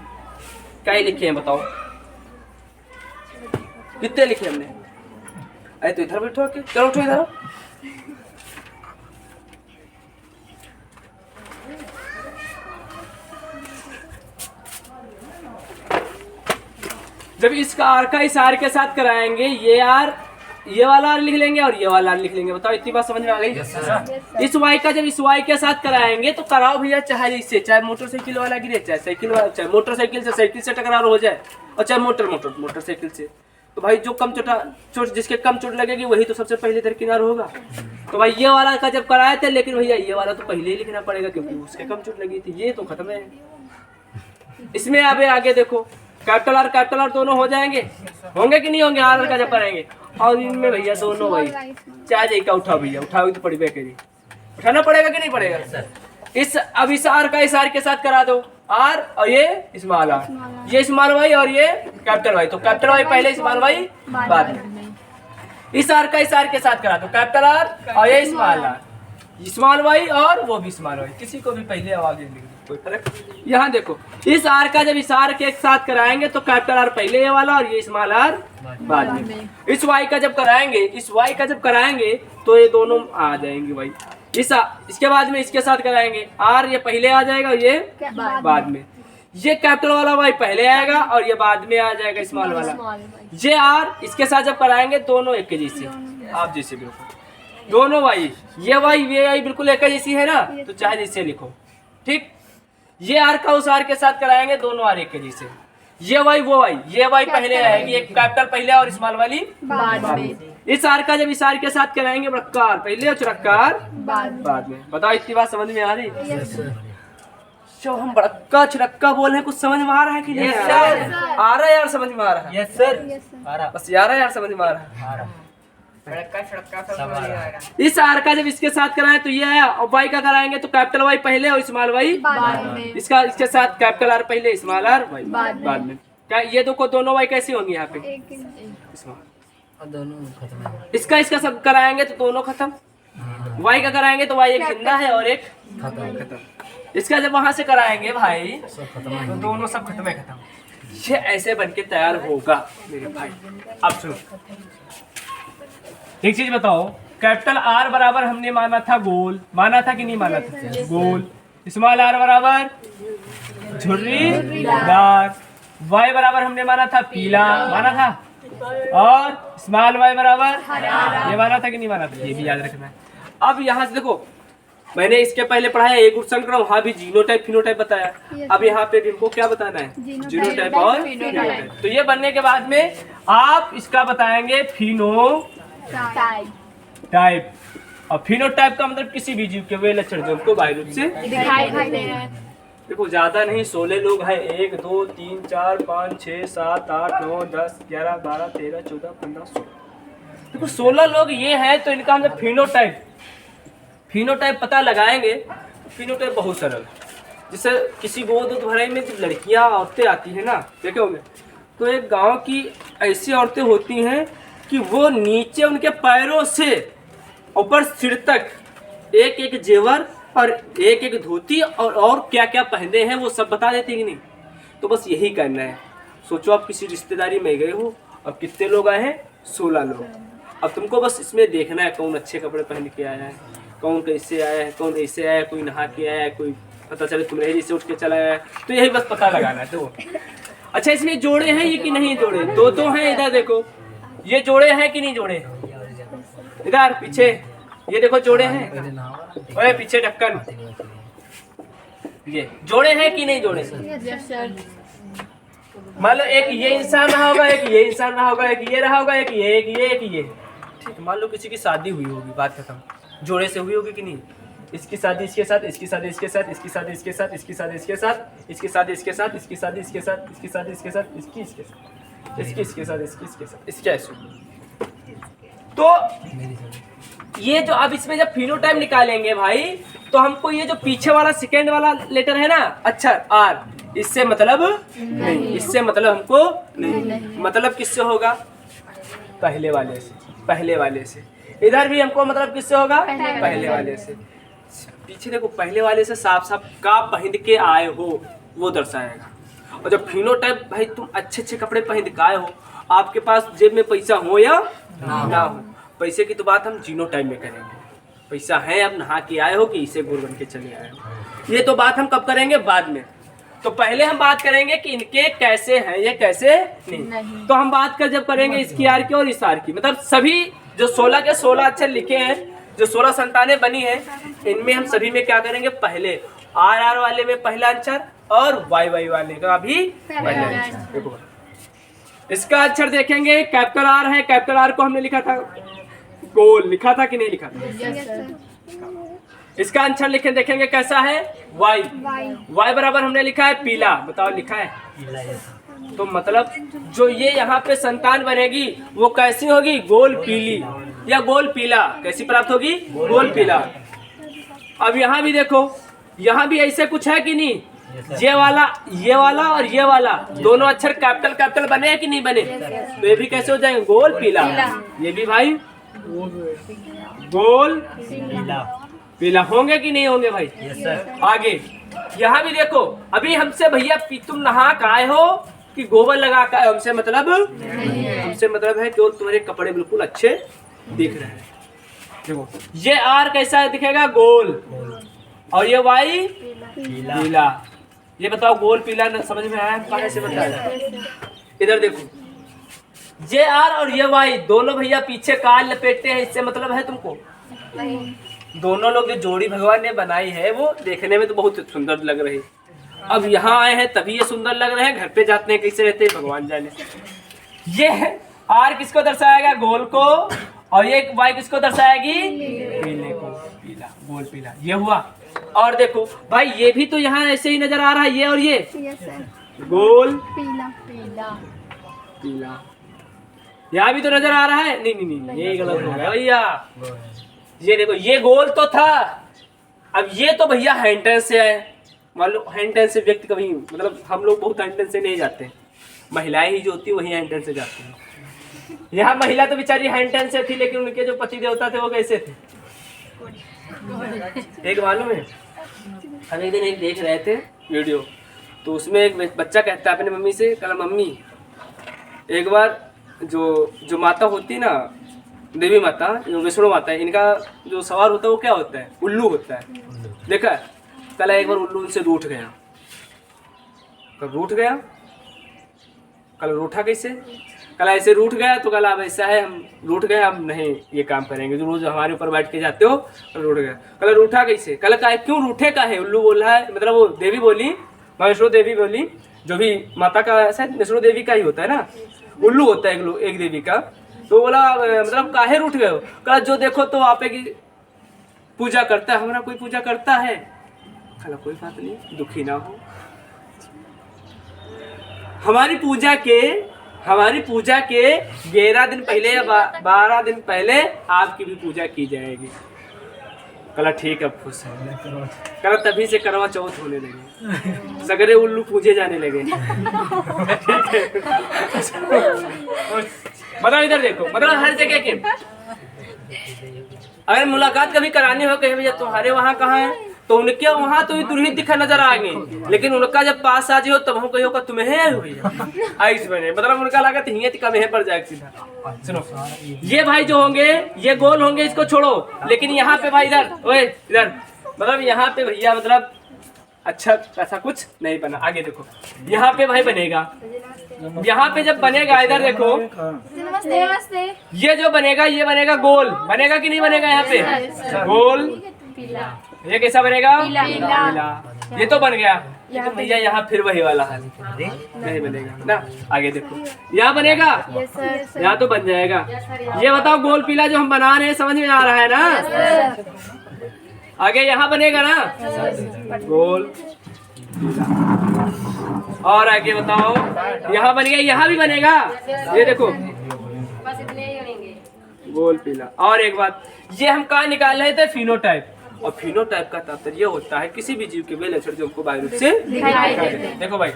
S1: क्या लिखे हैं बताओ? कितने लिखे हमने? अरे तो इधर बैठो के, चलो उठो इधर। जब इसका आर का इस आर के साथ कराएंगे, ये आर ये वाला आर लिख लेंगे और ये वाला आर लिख लेंगे। बताओ इतनी बात समझ में आ गई? इस वाई का जब इस वाई के साथ कराएंगे तो कराओ भैया, चाहे इससे, चाहे मोटरसाइकिल वाला गिरे, चाहे साइकिल वाला, चाहे मोटरसाइकिल से साइकिल से टकरार हो जाए, और चाहे मोटरसाइकिल से। तो भाई जो कम चोट, जिसके कम चोट लगेगी वही तो सबसे पहले दरकिनार होगा। तो भाई ये वाला का जब कराए थे, लेकिन भैया ये वाला तो पहले ही लिखना पड़ेगा क्योंकि उसके कम चोट लगी थी। ये तो खत्म है। इसमें अबे आगे देखो, कैपिटल आर दोनों हो जाएंगे, होंगे कि नहीं होंगे? आर का जब करेंगे और इनमें भैया दोनों भाई चाहे का उठाओ भैया, उठाओ तो पड़ी बेकरी, उठाना पड़ेगा कि नहीं पड़ेगा? इस अब इस आर का इस आर के साथ करा दो, आर और ये स्मॉल आर, ये स्मॉल वाई और ये कैपिटल वाई। तो कैपिटल वाई पहले, स्मॉल वाई बाद में। इस आर का इस आर के साथ करा दो, कैपिटल आर और ये स्मॉल आर, स्मॉल वाई और वो भी स्मॉल वाई, किसी को भी पहले आवाज लिख दो, कोई फर्क। यहाँ देखो, इस आर का जब इस आर के साथ कराएंगे तो कैपिटल आर पहले ये वाला और ये स्मॉल आर बाद में। इस वाई का जब कराएंगे, इस वाई का जब कराएंगे तो ये दोनों आ जाएंगे भाई। इसके बाद में इसके साथ कराएंगे, आर ये पहले आ जाएगा और ये बाद में। ये कैपिटल वाला वाई पहले आएगा और ये बाद में आ जाएगा स्मॉल वाला। ये आर इसके साथ जब कराएंगे दोनों एक के जैसे, आप जैसे बिल्कुल दोनों वाई, ये वाई बिल्कुल एक जैसी है ना, तो चाहे जैसे लिखो, ठीक। ये आर का उस आर के साथ कराएंगे, दोनों आर एक जैसे। ये वाई वो वाई, ये वाई पहले आएगी, एक कैपिटल पहले और स्मॉल वाली
S2: बाद में।
S1: इस आर का जब इस आर के साथ कराएंगे, बड़कार पहले और चुरक्कार बाद में। बताओ इतनी बात समझ में आ रही? जो हम बड़क्का चुरक्का बोल रहे हैं, कुछ समझ में आ रहा है कि नहीं? आ रहा है यार, समझ में आ रहा है?
S4: Yes sir.
S1: बस यार यार समझ में आ रहा है।
S3: बड़का छड़का सब बोल रहा।
S1: इस आर का जब इसके साथ कराएं तो ये आया, और वाई का कराएंगे तो कैपिटल वाई पहले और स्मॉल वाई
S2: बाद में।
S1: इसका इसके साथ कैपिटल आर पहले स्मॉल आर वाई बाद में। क्या ये दोनों वाई कैसी होंगी यहाँ पे?
S4: और दोनों खत्म है।
S1: इसका सब कराएंगे तो दोनों खत्म। वाई का कराएंगे तो वाई एक जिंदा है और एक खत्म। इसका जब वहां से कराएंगे भाई तो दोनों सब खत्म है, खत्म। ये ऐसे बनके तैयार होगा मेरे भाई। अब सुनो, एक चीज बताओ, कैपिटल आर बराबर हमने माना था गोल, माना था कि नहीं माना था? गोल। स्मॉल आर बराबर झुर्रीदार। वाई बराबर हमने माना था पीला, माना था। और स्मॉल वाई बराबर ये माना था कि नहीं माना था? ये भी याद रखना है। अब यहाँ से देखो, मैंने इसके पहले पढ़ाया एक गुणसंकर, वहाँ भी जीनोटाइप फिनोटाइप बताया। अब यहाँ पे इनको क्या बताना है? जीनोटाइप और फिनोटाइप। तो ये बनने के बाद में आप इसका बताएंगे फिनोटाइप। और फिनोटाइप का मतलब किसी भी जीव के वे लक्षण जो हमको बाह्य रूप से
S2: दिखाई देते हैं।
S1: देखो ज्यादा नहीं, 16 लोग हैं। 1 2 3 4 5 6 7 8 9 10 11 12 13 14 15 16। देखो 16 लोग ये हैं, तो इनका हम फिनोटाइप पता लगाएंगे। फिनोटाइप बहुत सरल, जैसे किसी गोद भराई में जब लड़कियां औरतें आती हैं ना, देखे होंगे, तो एक गांव की ऐसी औरतें होती हैं कि वो नीचे उनके पैरों से ऊपर सिर तक एक एक जेवर और एक एक धोती और क्या क्या पहने हैं वो सब बता देते हैं कि नहीं? तो बस यही करना है। सोचो आप किसी रिश्तेदारी में गए हो और कितने लोग आए हैं? 16 लोग। अब तुमको बस इसमें देखना है कौन अच्छे कपड़े पहन के आया है, कौन कैसे आया है, कौन ऐसे आया है, कोई नहा के आया है, कोई पता चले तुम्हारे जैसे उठ के चला आया है। तो यही बस पता लगाना है। तो अच्छा, इसमें जोड़े हैं ये कि नहीं जोड़े? दो हैं। इधर देखो, ये जोड़े हैं कि नहीं जोड़े? इधर पीछे ये देखो जोड़े हैं। ओए पीछे ढक्कन, ये जोड़े हैं कि नहीं जोड़े? मान लो एक ये इंसान रहा होगा, एक ये इंसान रहा होगा, एक ये रहा होगा, एक ये। ठीक, मान लो किसी की शादी हुई होगी, बात खत्म। जोड़े से हुई होगी कि नहीं? इसकी शादी इसके साथ, इसकी शादी इसके साथ, इसकी शादी इसके साथ, इसकी शादी इसके साथ, इसकी शादी इसके साथ, इसकी शादी इसके साथ, इसकी शादी इसके साथ, इसकी इसके साथ, इसकी इसके साथ, इसकी इसके साथ, इसके ऐसे। तो ये जो अब इसमें जब फिनोटाइप निकालेंगे भाई, तो हमको ये जो पीछे वाला सेकेंड वाला लेटर है ना, अक्षर आर, इससे मतलब नहीं, इससे मतलब हमको नहीं। मतलब किससे होगा? पहले वाले से। इधर भी हमको मतलब किससे होगा? पहले वाले से। पीछे देखो, पहले वाले से साफ साफ का पहन के आए हो वो दर्शाएगा। और जब फिनोटाइप भाई तुम अच्छे कपड़े पहन के आए हो, आपके पास जेब में पैसा हो या ना हो, पैसे की तो बात हम जीनोटाइप में करेंगे। पैसा है, अब नहा के आए हो कि इसे गुड़ बन के चले आए हो, ये तो बात हम कब करेंगे? बाद में। तो पहले हम बात करेंगे कि इनके कैसे हैं, ये कैसे नहीं। तो हम बात जब करेंगे इसकी आर की और इस आर की, मतलब सभी जो 16 के 16 अक्षर लिखे हैं, जो 16 संतानें बनी हैं, इनमें हम सभी में क्या करेंगे? पहले आर वाले में पहला अक्षर और वाई वाले का भी पहला अक्षर। देखो इसका अक्षर देखेंगे, कैपिटल आर है। कैपिटल आर को हमने लिखा था गोल, लिखा था कि नहीं लिखा था? इसका अक्षर लिखे देखेंगे कैसा है? वाई बराबर हमने लिखा है पीला। बताओ लिखा है? तो मतलब जो ये यहाँ पे संतान बनेगी वो कैसी होगी? गोल पीली या गोल पीला। कैसी प्राप्त होगी? गोल पीला। अब यहाँ भी देखो, यहाँ भी ऐसे कुछ है कि नहीं? ये वाला और ये वाला दोनों अक्षर कैपिटल बने हैं कि नहीं बने? तो ये भी कैसे हो जाएंगे? गोल पीला। ये भी भाई गोल पीला होंगे कि नहीं होंगे भाई? आगे यहाँ भी देखो, अभी हमसे भैया तुम नहा के आए हो कि गोबर लगा कर? हमसे मतलब है केवल तुम्हारे कपड़े बिल्कुल अच्छे दिख रहे हैं। देखो ये आर कैसा दिखेगा? गोल। और ये वाई पीला। ये बताओ गोल पीला समझ में आया? कहाँ से बताया? इधर देखो, ये आर और ये वाई दोनों भैया पीछे काल लपेटते हैं, इससे मतलब है तुमको दोनों लोग जो जोड़ी भगवान ने बनाई है वो देखने में तो बहुत सुंदर लग रही। अब यहाँ आए हैं तभी ये सुंदर लग रहे हैं, घर पे जाते हैं कैसे रहते हैं भगवान जाने। ये आर किसको दर्शाएगा? गोल को। और ये वाई किसको दर्शाएगी? पीले को। पीला, गोल पीला, ये हुआ। और देखो भाई ये भी तो यहाँ ऐसे ही नजर आ रहा है, ये और ये गोल
S2: पीला पीला
S1: पीला, यहाँ भी तो नजर आ रहा है। नहीं नहीं नहीं, ये गलत हो गया भैया। ये देखो ये गोल तो था, अब ये तो भैया हैंडटेन से है। मान लो हैंडटेन से व्यक्ति कभी, मतलब हम लोग बहुत हैंडटेन से नहीं जाते, महिलाएं ही जो होती है वही हैंडटेन से जाती हैं। यहाँ महिला तो बेचारी हैंडटेन से थी, लेकिन उनके जो पति देवता थे वो कैसे थे? एक मालूम है, हम एक दिन एक देख रहे थे वीडियो, तो उसमें एक बच्चा कहता है अपनी मम्मी से, कहला मम्मी एक बार जो माता होती ना, देवी माता, जो विष्णु माता है, इनका जो सवार होता है वो क्या होता है? उल्लू होता है। देखा? कल एक बार उल्लू उनसे रूठ गया। कल रूठ गया, कल रूठा कैसे? कल ऐसे रूठ गया तो कल अब ऐसा है, हम रूठ गए, हम नहीं ये काम करेंगे जो रोज हमारे ऊपर बैठ के जाते हो। कल रूठ गया, कल रूठा कैसे? कल का क्यों रूठे का है? उल्लू बोल रहा है, मतलब वो देवी बोली, वैष्णो देवी बोली, जो भी माता का शायद वैष्णो देवी का ही होता है ना, उल्लू होता है एक देवी का। तो बोला मतलब काहे रूठ गए हो? कहा जो देखो तो आपे की पूजा करता है, हमारा कोई पूजा करता है। कहा कोई बात नहीं, दुखी ना हो, हमारी पूजा के 11 दिन पहले या 12 दिन पहले आपकी भी पूजा की जाएगी। कहा ठीक है, खुश है। कहा तभी से करवा चौथ होने लगे, सगरे उल्लू पूजे जाने लगे। ठीक है, मतलब इधर देखो, मतलब हर जगह के अगर मुलाकात कभी करानी हो कहीं भैया तुम्हारे वहाँ कहाँ है, तो उनके वहाँ तो दुल्हन दिखा नजर आ गई, लेकिन उनका जब पास आ जाओ तब हम कहियो का तुम्हें है भैया आइस बने, मतलब उनका लागत हिंगे कम है पर जाए सीधा। सुनो ये भाई जो होंगे ये गोल होंगे, इसको छोड़ो, लेकिन यहाँ पे भाई इधर ओए इधर, मतलब यहाँ पे भैया मतलब अच्छा ऐसा कुछ नहीं बना। आगे देखो यहाँ पे भाई बनेगा, यहाँ पे जब बनेगा इधर देखो,
S2: नमस्ते नमस्ते,
S1: ये जो बनेगा ये बनेगा गोल, बनेगा कि नहीं बनेगा? यहाँ पे गोल
S2: पीला
S1: ये कैसा बनेगा?
S2: पीला।
S1: पीला, ये तो बन गया। लेकिन भैया यहाँ फिर वही वाला है, नहीं बनेगा ना। आगे देखो यहाँ बनेगा,
S2: यस सर,
S1: यहाँ तो बन जाएगा। ये बताओ गोल पीला जो हम बना रहे हैं समझ में आ रहा है ना? आगे यहाँ बनेगा ना गोल पीला, और आगे बताओ यहाँ बन गया, यहाँ भी बनेगा। ये देखो गोल पीला। और एक बात, ये हम कहाँ निकाल रहे थे? फिनोटाइप। और फिनोटाइप का तात्पर्य होता है किसी भी जीव के वे लक्षण जो हमको बाहर रूप से दिखाई देते हैं। देखो भाई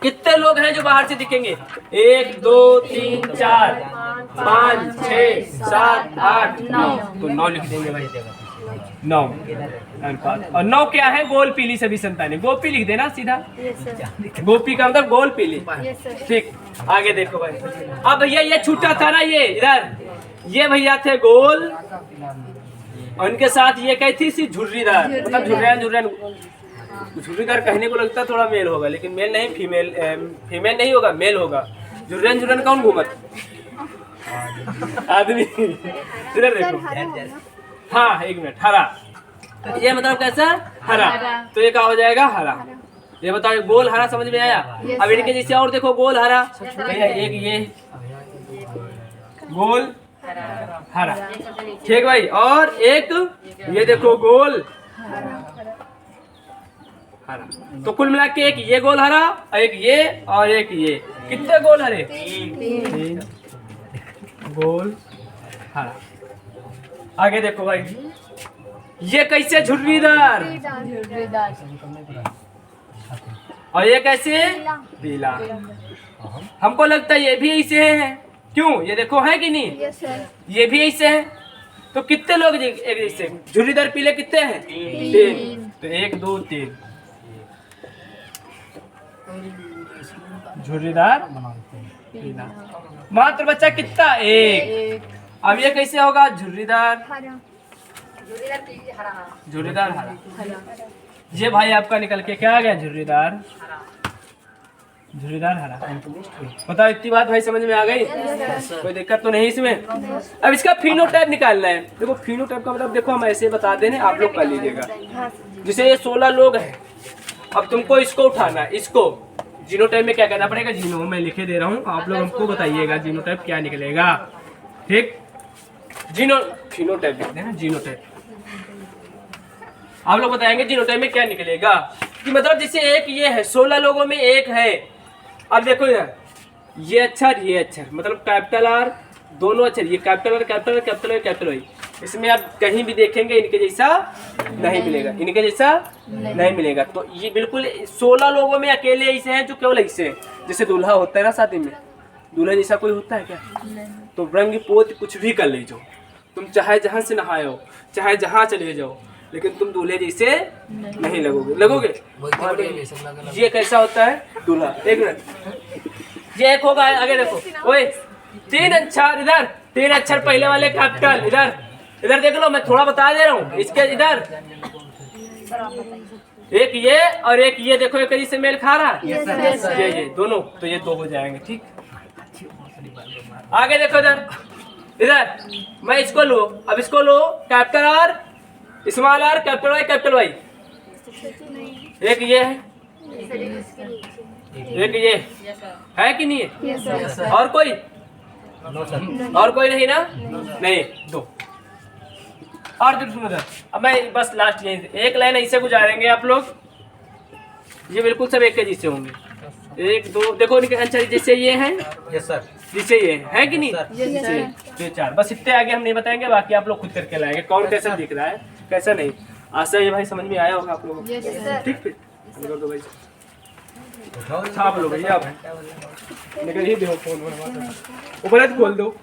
S1: कितने लोग हैं जो बाहर से दिखेंगे? 1 2 3 4 5 6 7 8 9, तो 9 लिख देंगे भाई, 9। और 9 क्या है? गोल पीली सभी संतानें। गोपी लिख देना सीधा, गोपी का मतलब गोल पीली। ठीक, आगे देखो भाई। अब भैया ये छूटा था ना, ये इधर ये भैया थे गोल, और उनके साथ ये कही थी सी झुर्रीदार, मतलब झुर्रीदार कहने को लगता है थोड़ा मेल होगा, लेकिन मेल नहीं, फीमेल नहीं होगा, मेल होगा। झुर्रन कौन घूमत आदमी? इधर देखो, हाँ एक मिनट, हरा, ये मतलब कैसा? हरा, तो ये क्या हो जाएगा? हरा। ये बताओ ये गोल हरा समझ में आया? अब इनके जैसे और देखो गोल हरा, भैया एक ये गोल हरा, ठीक भाई, और एक ये देखो गोल हरा। तो कुल मिला के एक ये गोल हरा, एक ये और एक ये, कितने गोल हरे? 3 गोल हरा। आगे देखो भाई ये कैसे? झुर्रीदार, और ये कैसे? पीला। हमको लगता है ये भी ऐसे है, क्यों? ये देखो है कि नहीं?
S2: यस सर,
S1: ये भी ऐसे है, तो कितने लोग एक जैसे? झुर्रीदार पीले कितने हैं? 3, तो 1 2 3 झुर्रीदार पीला। मात्र बच्चा कितना? 1। अब ये कैसे होगा? झुर्रीदार झुर्रीदार हरा। ये भाई आपका निकल के क्या आ गया? झुर्रीदार झुर्रीदार हरा। बताओ इतनी बात भाई समझ में आ गई? कोई दिक्कत तो नहीं इसमें? अब इसका फिनोटाइप निकालना है। देखो फिनोटाइप का मतलब देखो हम ऐसे बता देने, आप लोग कर लीजिएगा। जैसे ये 16 लोग हैं, अब तुमको इसको उठाना है, इसको जीनोटाइप में क्या करना पड़ेगा? जीनो मैं लिखे दे रहा हूँ, आप लोग हमको बताइएगा जीनोटाइप क्या निकलेगा। ठीक, जीनो फिनोटाइप लिखते हैं, जीनोटाइप आप लोग बताएंगे जीनोटाइप में क्या निकलेगा। कि मतलब जैसे एक ये है, 16 लोगों में एक है। अब देखो यार, ये अक्षर ये अक्षर मतलब कैपिटल आर, दोनों अक्षर, ये capital R capital R capital R capital I, इसमें आप कहीं भी देखेंगे इनके जैसा नहीं मिलेगा, इनके जैसा नहीं मिलेगा। तो ये बिल्कुल 16 लोगों में अकेले ऐसे हैं जो केवल ऐसे हैं। जैसे दूल्हा होता है ना शादी में, दूल्हा जैसा कोई होता है क्या? तो रंग पोत कुछ भी कर ले जाओ, तुम चाहे जहाँ से नहाए हो, चाहे जहाँ चले जाओ, लेकिन तुम दूल्हे जैसे नहीं लगोगे। ये कैसा होता है दूल्हा? एक मिनट, ये एक होगा, आगे देखो, ओए 3 अक्षर इधर, 3 अक्षर पहले वाले कैपिटल इधर, इधर देख लो, मैं थोड़ा बता दे रहा हूँ। इसके इधर एक ये और एक ये, देखो एक से मेल खा रहा है, ये दोनों, तो ये 2 हो जाएंगे। ठीक, आगे देखो इधर मैं इसको लो, अब इसको लो, capital R small r capital Y, एक ये है, एक ये है कि नहीं है? और कोई नहीं ना? नहीं, 2 और सुनो सर, अब मैं बस लास्ट एक लाइन ऐसे गुजारेंगे आप लोग, ये बिल्कुल सब एक के जैसे होंगे। 1 2 देखो इनके आंसर जैसे ये हैं,
S4: यस सर,
S1: जैसे ये है कि नहीं? ये 4, बस इतने आगे हम नहीं बताएंगे, बाकी आप लोग खुद करके लाएंगे कौन कैसा दिख रहा है कैसा नहीं। आशा ये भाई समझ में आया होगा आप लोगों को। ठीक, फिर दो भाई छाप लो भैया, आप निकल ही दो फोन ऊपर खोल दो।